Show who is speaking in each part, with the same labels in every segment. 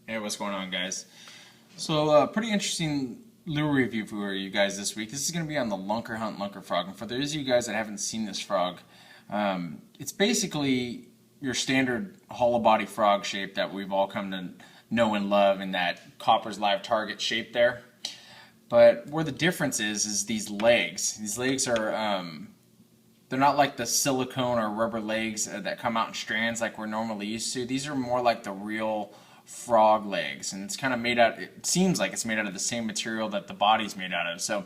Speaker 1: Hey, what's going on, guys? So, pretty interesting lure review for you guys this week. This is going to be on the Lunkerhunt Lunker Frog. And for those of you guys that haven't seen this frog, it's basically your standard hollow body frog shape that we've all come to know and love in that Copper's Live Target shape there. But where the difference is these legs. These legs are they're not like the silicone or rubber legs that come out in strands like we're normally used to. These are more like the real frog legs, and it's kind of made out, it seems like it's made out of the same material that the body's made out of. So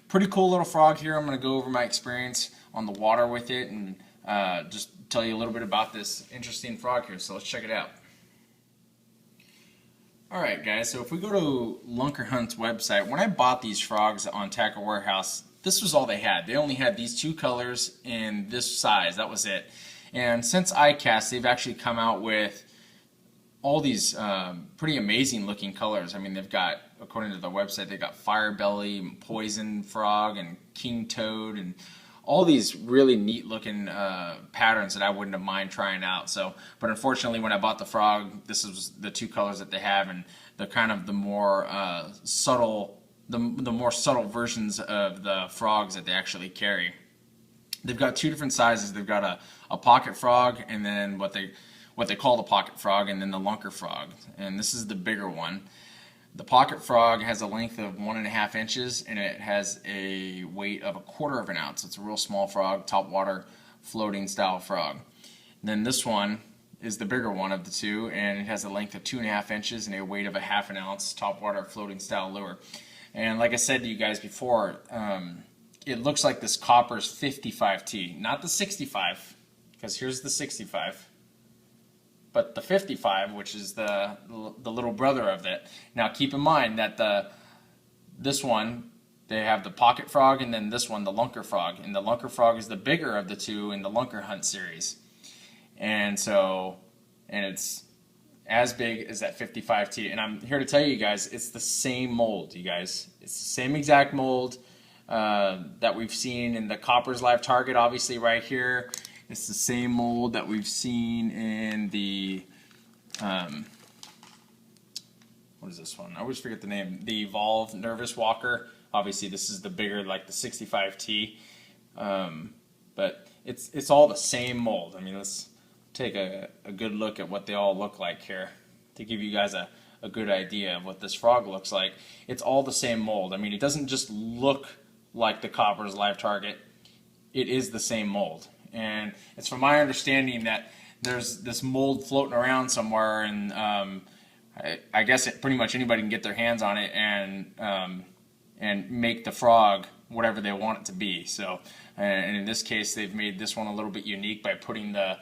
Speaker 1: pretty cool little frog here. I'm going to go over my experience on the water with it and just tell you a little bit about this interesting frog here. So let's check it out. Alright guys, so if we go to Lunkerhunt's website, when I bought these frogs on Tackle Warehouse, this was all they had. They only had these two colors in this size. That was it. And since iCast, they've actually come out with all these pretty amazing looking colors. I mean, they've got, according to the website, they've got Fire Belly, and Poison Frog, and King Toad, and all these really neat looking patterns that I wouldn't have mind trying out. So, but unfortunately, when I bought the frog, this is the two colors that they have, and they're kind of the more subtle, the more subtle versions of the frogs that they actually carry. They've got two different sizes. They've got a pocket frog, and then what they call the pocket frog, and then the lunker frog. And this is the bigger one. The pocket frog has a length of 1.5 inches, and it has a weight of 1/4 of an ounce. It's a real small frog, top water floating style frog. And then this one is the bigger one of the two, and it has a length of 2.5 inches and a weight of 1/2 ounce, top water floating style lure. And like I said to you guys before, it looks like this Copper's 55T, not the 65, because here's the 65. But the 55, which is the little brother of it. Now keep in mind that this one, they have the pocket frog, and then this one, the lunker frog. And the lunker frog is the bigger of the two in the Lunkerhunt series. And so, and it's as big as that 55T. And I'm here to tell you guys, it's the same mold, you guys. It's the same exact mold that we've seen in the Copper's Live Target, obviously right here. It's the same mold that we've seen in the, what is this one? I always forget the name. The Evolve Nervous Walker. Obviously this is the bigger, like the 65T. But it's all the same mold. I mean, let's take a good look at what they all look like here to give you guys a good idea of what this frog looks like. It's all the same mold. I mean, it doesn't just look like the Copper's Live Target. It is the same mold. And it's from my understanding that there's this mold floating around somewhere, and I guess pretty much anybody can get their hands on it and make the frog whatever they want it to be. So, and in this case, they've made this one a little bit unique by putting the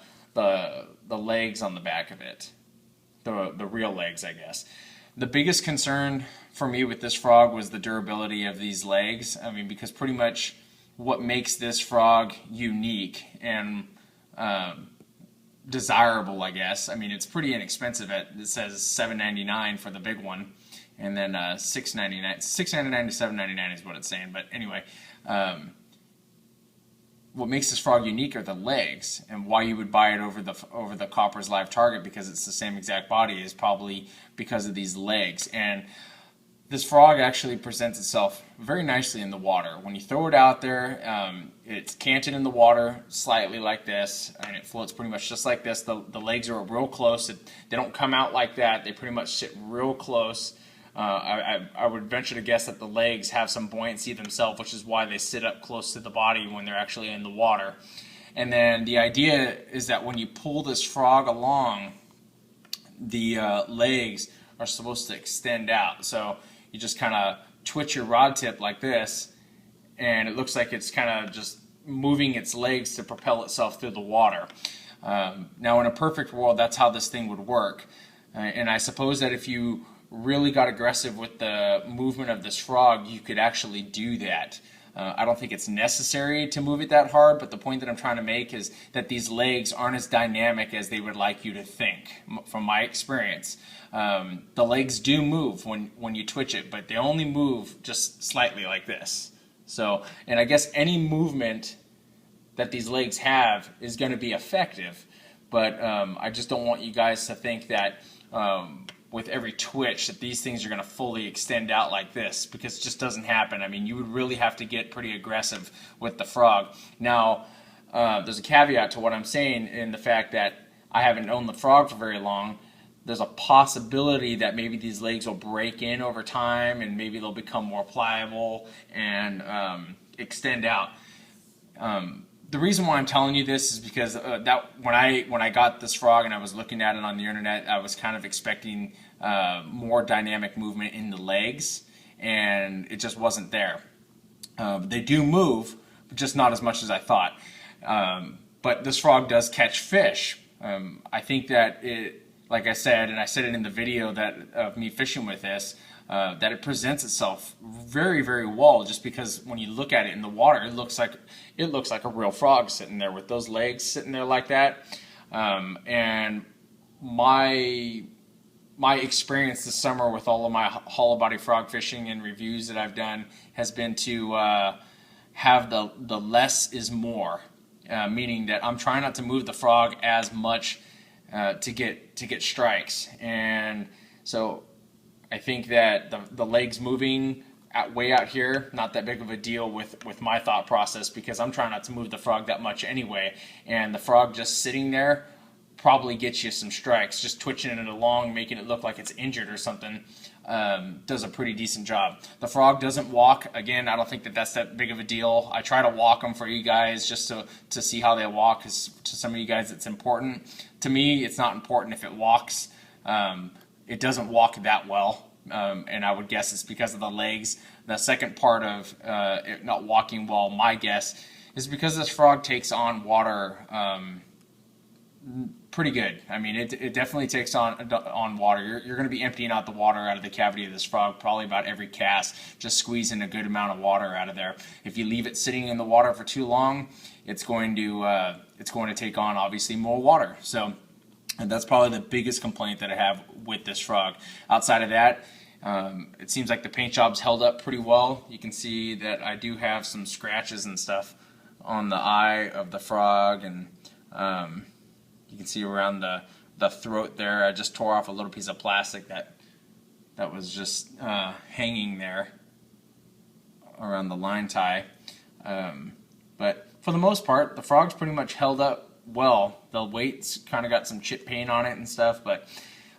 Speaker 1: legs on the back of it, the real legs, I guess. The biggest concern for me with this frog was the durability of these legs. I mean, because pretty much what makes this frog unique and desirable, I guess. I mean, it's pretty inexpensive. It says $7.99 for the big one, and then $6.99. $6.99 to $7.99 is what it's saying. But anyway, what makes this frog unique are the legs, and why you would buy it over the Copper's Live Target, because it's the same exact body, is probably because of these legs. And this frog actually presents itself very nicely in the water. When you throw it out there, it's canted in the water slightly like this, and it floats pretty much just like this. The legs are real close. They don't come out like that. They pretty much sit real close. I would venture to guess that the legs have some buoyancy themselves, which is why they sit up close to the body when they're actually in the water. And then the idea is that when you pull this frog along, the legs are supposed to extend out. So you just kind of twitch your rod tip like this, and it looks like it's kind of just moving its legs to propel itself through the water. Now, in a perfect world, that's how this thing would work. And I suppose that if you really got aggressive with the movement of this frog, you could actually do that. I don't think it's necessary to move it that hard, but the point that I'm trying to make is that these legs aren't as dynamic as they would like you to think, from my experience. The legs do move when you twitch it, but they only move just slightly like this. So, and I guess any movement that these legs have is going to be effective, but I just don't want you guys to think that with every twitch that these things are going to fully extend out like this, because it just doesn't happen. I mean, you would really have to get pretty aggressive with the frog. Now, there's a caveat to what I'm saying in the fact that I haven't owned the frog for very long. There's a possibility that maybe these legs will break in over time, and maybe they'll become more pliable and extend out. The reason why I'm telling you this is because that when I got this frog and I was looking at it on the internet, I was kind of expecting more dynamic movement in the legs, and it just wasn't there. They do move, but just not as much as I thought. But this frog does catch fish. I think that it, like I said, and I said it in the video that of me fishing with this, that it presents itself very, very well, just because when you look at it in the water, it looks like a real frog sitting there with those legs sitting there like that. And my experience this summer with all of my hollow body frog fishing and reviews that I've done has been to have the less is more, meaning that I'm trying not to move the frog as much to get strikes. And so I think that the legs moving way out here, not that big of a deal with my thought process, because I'm trying not to move the frog that much anyway. And the frog just sitting there probably gets you some strikes. Just twitching it along, making it look like it's injured or something, does a pretty decent job. The frog doesn't walk. Again, I don't think that's that big of a deal. I try to walk them for you guys just to see how they walk, because to some of you guys it's important. To me, it's not important if it walks. It doesn't walk that well, and I would guess it's because of the legs. The second part of it not walking well, my guess, is because this frog takes on water pretty good. I mean, it definitely takes on water. You're going to be emptying out the water out of the cavity of this frog probably about every cast, just squeezing a good amount of water out of there. If you leave it sitting in the water for too long, it's going to take on obviously more water. So, and that's probably the biggest complaint that I have with this frog. Outside of that, it seems like the paint job's held up pretty well. You can see that I do have some scratches and stuff on the eye of the frog, and you can see around the throat there. I just tore off a little piece of plastic that was just hanging there around the line tie. But for the most part, the frog's pretty much held up well. The weight's kind of got some chip paint on it and stuff, but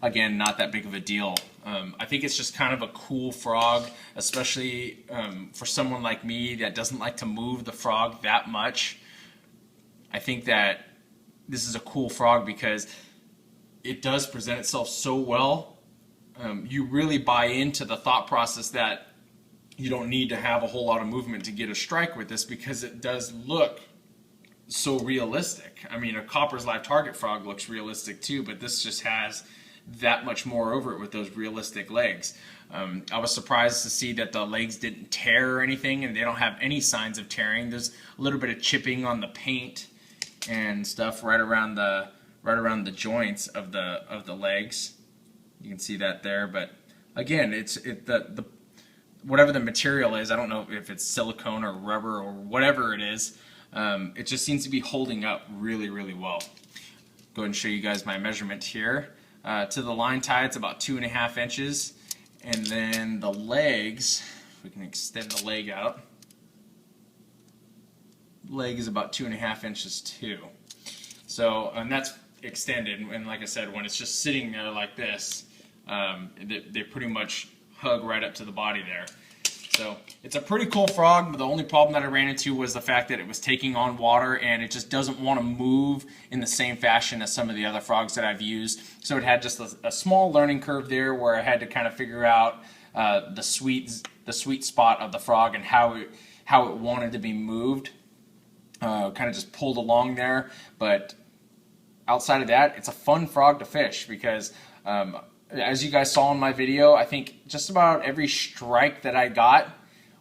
Speaker 1: again, not that big of a deal. I think it's just kind of a cool frog, especially for someone like me that doesn't like to move the frog that much. I think that this is a cool frog because it does present itself so well. You really buy into the thought process that you don't need to have a whole lot of movement to get a strike with this, because it does look so realistic. I mean, a Copper's Live Target frog looks realistic too, but this just has that much more over it with those realistic legs. I was surprised to see that the legs didn't tear or anything, and they don't have any signs of tearing. There's a little bit of chipping on the paint and stuff right around the joints of the legs. You can see that there, but again, the whatever the material is, I don't know if it's silicone or rubber or whatever it is, it just seems to be holding up really, really well. Go ahead and show you guys my measurement here. To the line tie, it's about 2.5 inches, and then the legs, if we can extend the leg out, leg is about 2.5 inches too. So, and that's extended, and like I said, when it's just sitting there like this, they pretty much hug right up to the body there. So it's a pretty cool frog, but the only problem that I ran into was the fact that it was taking on water, and it just doesn't want to move in the same fashion as some of the other frogs that I've used. So it had just a small learning curve there where I had to kind of figure out the sweet spot of the frog and how it wanted to be moved. Kind of just pulled along there, but outside of that, it's a fun frog to fish because as you guys saw in my video, I think just about every strike that I got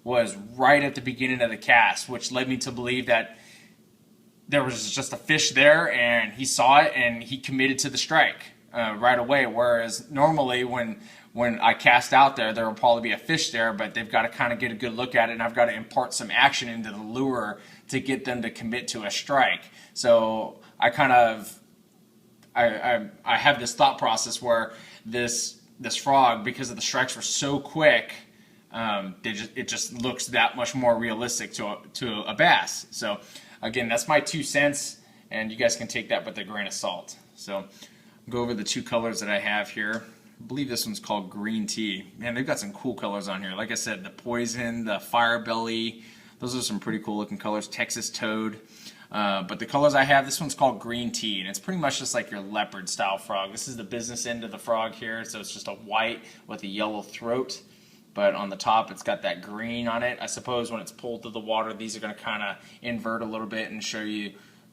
Speaker 1: was right at the beginning of the cast, which led me to believe that there was just a fish there and he saw it and he committed to the strike right away. Whereas normally when I cast out there will probably be a fish there, but they've got to kind of get a good look at it, and I've got to impart some action into the lure to get them to commit to a strike. So I kind of I have this thought process where this this frog, because of the strikes were so quick, it just looks that much more realistic to a bass. So again, that's my 2 cents, and you guys can take that with a grain of salt. So I'll go over the 2 colors that I have here. I believe this one's called Green Tea. Man, they've got some cool colors on here. Like I said, the Poison, the Fire Belly, those are some pretty cool looking colors. Texas Toad. But the colors I have, this one's called Green Tea, and it's pretty much just like your leopard style frog. This is the business end of the frog here, so it's just a white with a yellow throat. But on the top, it's got that green on it. I suppose when it's pulled through the water, these are going to kind of invert a little bit and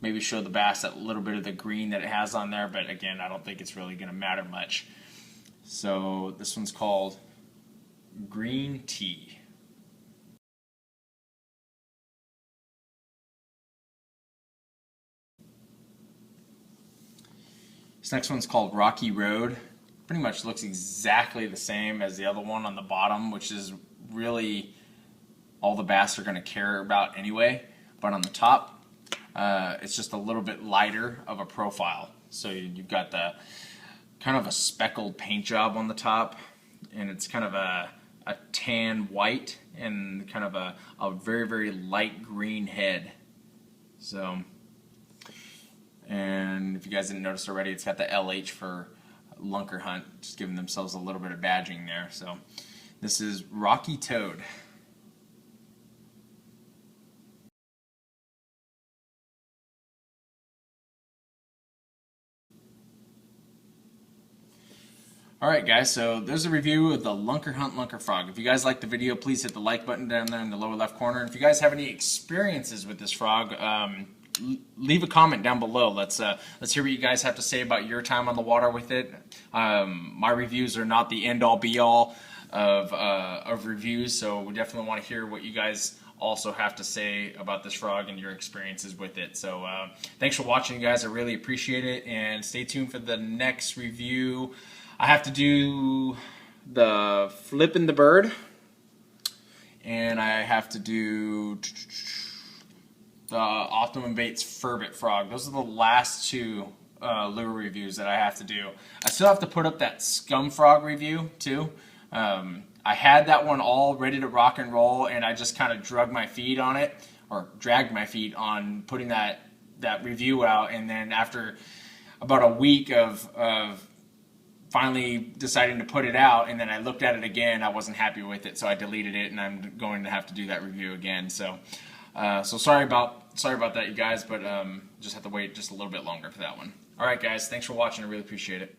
Speaker 1: maybe show the bass that little bit of the green that it has on there. But again, I don't think it's really going to matter much. So this one's called Green Tea. This next one's called Rocky Road. Pretty much looks exactly the same as the other one on the bottom, which is really all the bass are going to care about anyway. But on the top, it's just a little bit lighter of a profile. So you've got the kind of a speckled paint job on the top, and it's kind of a tan white and kind of a very, very light green head. So, and if you guys didn't notice already, it's got the LH for Lunkerhunt, just giving themselves a little bit of badging there. So this is Rocky Toad. Alright guys, so there's a review of the Lunkerhunt Lunker Frog. If you guys liked the video, please hit the like button down there in the lower left corner. And if you guys have any experiences with this frog, leave a comment down below. Let's hear what you guys have to say about your time on the water with it. My reviews are not the end all be all of reviews, so we definitely want to hear what you guys also have to say about this frog and your experiences with it. So thanks for watching, guys. I really appreciate it, and stay tuned for the next review. I have to do the Flippin' the Bird, and I have to do the Optimum Baits Furbit Frog. Those are the last 2 lure reviews that I have to do. I still have to put up that Scum Frog review too. I had that one all ready to rock and roll, and I just kind of dragged my feet on putting that review out. And then after about a week of finally deciding to put it out, and then I looked at it again, I wasn't happy with it, so I deleted it, and I'm going to have to do that review again. So sorry about that, you guys, but just have to wait just a little bit longer for that one. All right, guys, thanks for watching. I really appreciate it.